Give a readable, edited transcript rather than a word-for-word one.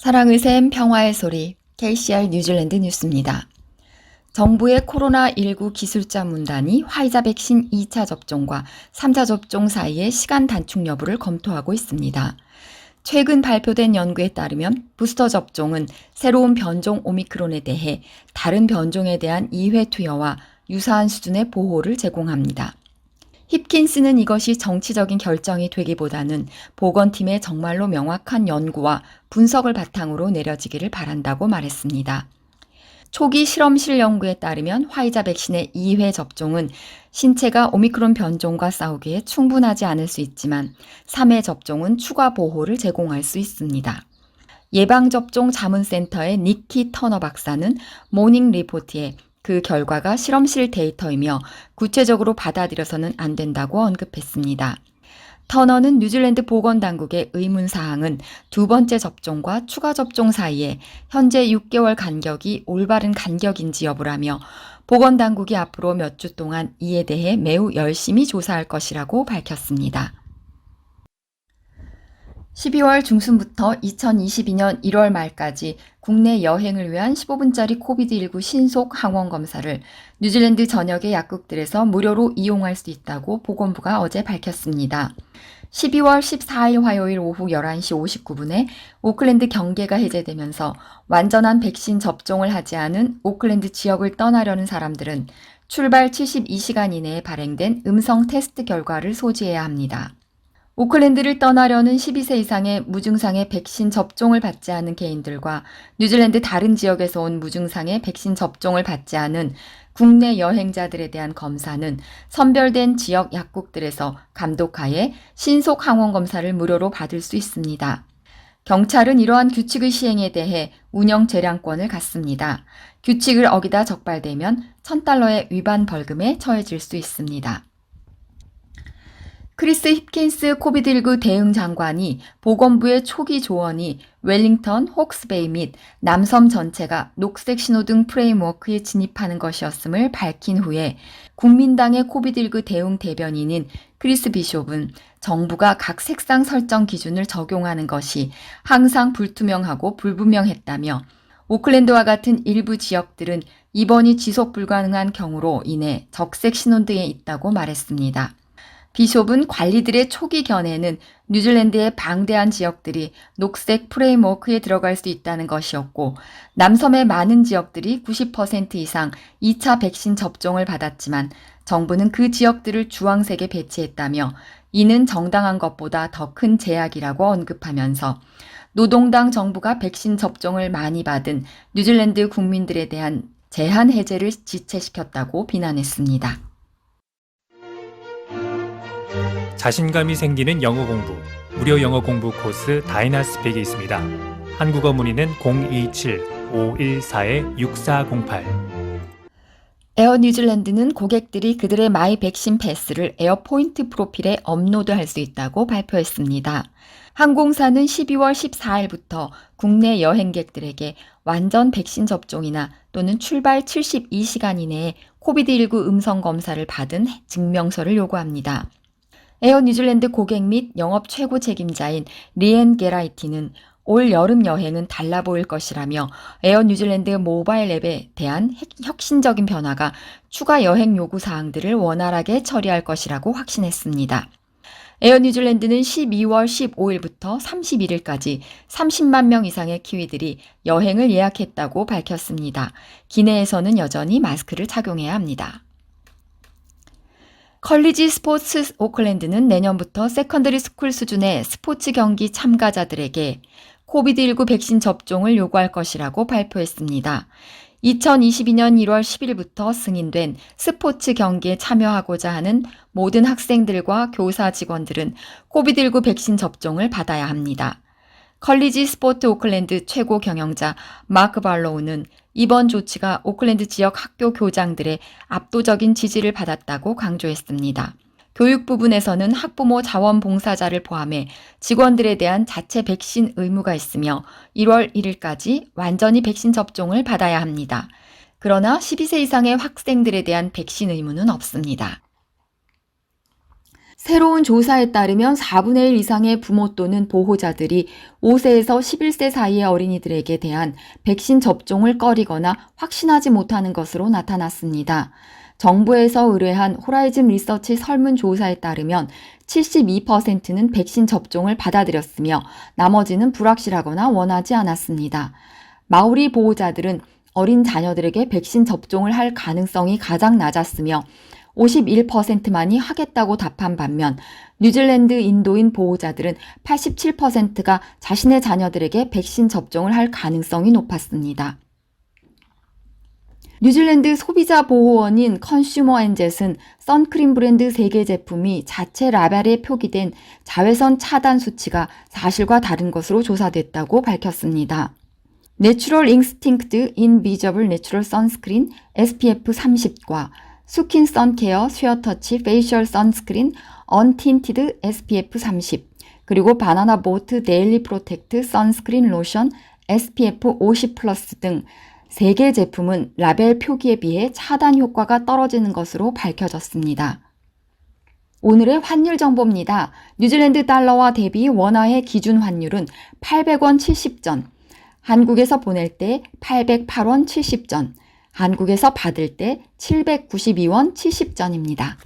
사랑의 샘 평화의 소리 KCR 뉴질랜드 뉴스입니다. 정부의 코로나19 기술자 문단이 화이자 백신 2차 접종과 3차 접종 사이의 시간 단축 여부를 검토하고 있습니다. 최근 발표된 연구에 따르면 부스터 접종은 새로운 변종 오미크론에 대해 다른 변종에 대한 2회 투여와 유사한 수준의 보호를 제공합니다. 힙킨스는 이것이 정치적인 결정이 되기보다는 보건팀의 정말로 명확한 연구와 분석을 바탕으로 내려지기를 바란다고 말했습니다. 초기 실험실 연구에 따르면 화이자 백신의 2회 접종은 신체가 오미크론 변종과 싸우기에 충분하지 않을 수 있지만 3회 접종은 추가 보호를 제공할 수 있습니다. 예방접종 자문센터의 니키 터너 박사는 모닝 리포트에 그 결과가 실험실 데이터이며 구체적으로 받아들여서는 안 된다고 언급했습니다. 터너는 뉴질랜드 보건당국의 의문사항은 두 번째 접종과 추가 접종 사이에 현재 6개월 간격이 올바른 간격인지 여부라며 보건당국이 앞으로 몇 주 동안 이에 대해 매우 열심히 조사할 것이라고 밝혔습니다. 12월 중순부터 2022년 1월 말까지 국내 여행을 위한 15분짜리 코비드19 신속 항원 검사를 뉴질랜드 전역의 약국들에서 무료로 이용할 수 있다고 보건부가 어제 밝혔습니다. 12월 14일 화요일 오후 11시 59분에 오클랜드 경계가 해제되면서 완전한 백신 접종을 하지 않은 오클랜드 지역을 떠나려는 사람들은 출발 72시간 이내에 발행된 음성 테스트 결과를 소지해야 합니다. 오클랜드를 떠나려는 12세 이상의 무증상의 백신 접종을 받지 않은 개인들과 뉴질랜드 다른 지역에서 온 무증상의 백신 접종을 받지 않은 국내 여행자들에 대한 검사는 선별된 지역 약국들에서 감독하에 신속 항원 검사를 무료로 받을 수 있습니다. 경찰은 이러한 규칙의 시행에 대해 운영 재량권을 갖습니다. 규칙을 어기다 적발되면 $1,000의 위반 벌금에 처해질 수 있습니다. 크리스 힙킨스 코비드19 대응 장관이 보건부의 초기 조언이 웰링턴, 혹스베이 및 남섬 전체가 녹색 신호등 프레임워크에 진입하는 것이었음을 밝힌 후에 국민당의 코비드19 대응 대변인인 크리스 비숍은 정부가 각 색상 설정 기준을 적용하는 것이 항상 불투명하고 불분명했다며 오클랜드와 같은 일부 지역들은 입원이 지속 불가능한 경우로 인해 적색 신호등에 있다고 말했습니다. 비숍은 관리들의 초기 견해는 뉴질랜드의 방대한 지역들이 녹색 프레임워크에 들어갈 수 있다는 것이었고 남섬의 많은 지역들이 90% 이상 2차 백신 접종을 받았지만 정부는 그 지역들을 주황색에 배치했다며 이는 정당한 것보다 더 큰 제약이라고 언급하면서 노동당 정부가 백신 접종을 많이 받은 뉴질랜드 국민들에 대한 제한 해제를 지체시켰다고 비난했습니다. 자신감이 생기는 영어 공부, 무료 영어 공부 코스 다이나스펙이 있습니다. 한국어 문의는 027-514-6408. 에어 뉴질랜드는 고객들이 그들의 마이 백신 패스를 에어포인트 프로필에 업로드할 수 있다고 발표했습니다. 항공사는 12월 14일부터 국내 여행객들에게 완전 백신 접종이나 또는 출발 72시간 이내에 코비드19 음성 검사를 받은 증명서를 요구합니다. 에어 뉴질랜드 고객 및 영업 최고 책임자인 리앤 게라이티는 올 여름 여행은 달라 보일 것이라며 에어 뉴질랜드 모바일 앱에 대한 혁신적인 변화가 추가 여행 요구 사항들을 원활하게 처리할 것이라고 확신했습니다. 에어 뉴질랜드는 12월 15일부터 31일까지 30만 명 이상의 키위들이 여행을 예약했다고 밝혔습니다. 기내에서는 여전히 마스크를 착용해야 합니다. 컬리지 스포츠 오클랜드는 내년부터 세컨더리 스쿨 수준의 스포츠 경기 참가자들에게 코비드19 백신 접종을 요구할 것이라고 발표했습니다. 2022년 1월 10일부터 승인된 스포츠 경기에 참여하고자 하는 모든 학생들과 교사 직원들은 코비드19 백신 접종을 받아야 합니다. 컬리지 스포츠 오클랜드 최고 경영자 마크 발로우는 이번 조치가 오클랜드 지역 학교 교장들의 압도적인 지지를 받았다고 강조했습니다. 교육 부분에서는 학부모 자원봉사자를 포함해 직원들에 대한 자체 백신 의무가 있으며 1월 1일까지 완전히 백신 접종을 받아야 합니다. 그러나 12세 이상의 학생들에 대한 백신 의무는 없습니다. 새로운 조사에 따르면 4분의 1 이상의 부모 또는 보호자들이 5세에서 11세 사이의 어린이들에게 대한 백신 접종을 꺼리거나 확신하지 못하는 것으로 나타났습니다. 정부에서 의뢰한 호라이즌 리서치 설문조사에 따르면 72%는 백신 접종을 받아들였으며 나머지는 불확실하거나 원하지 않았습니다. 마오리 보호자들은 어린 자녀들에게 백신 접종을 할 가능성이 가장 낮았으며 51%만이 하겠다고 답한 반면 뉴질랜드 인도인 보호자들은 87%가 자신의 자녀들에게 백신 접종을 할 가능성이 높았습니다. 뉴질랜드 소비자 보호원인 컨슈머 엔젯은 선크림 브랜드 3개 제품이 자체 라벨에 표기된 자외선 차단 수치가 사실과 다른 것으로 조사됐다고 밝혔습니다. 내추럴 인스팅크트 인비저블 내추럴 선스크린 SPF 30과 스킨 선케어 쉐어터치 페이셜 선스크린 언틴티드 SPF 30 그리고 바나나 보트 데일리 프로텍트 선스크린 로션 SPF 50 플러스 등 3개 제품은 라벨 표기에 비해 차단 효과가 떨어지는 것으로 밝혀졌습니다. 오늘의 환율 정보입니다. 뉴질랜드 달러와 대비 원화의 기준 환율은 800원 70전, 한국에서 보낼 때 808원 70전, 한국에서 받을 때 792원 70전입니다.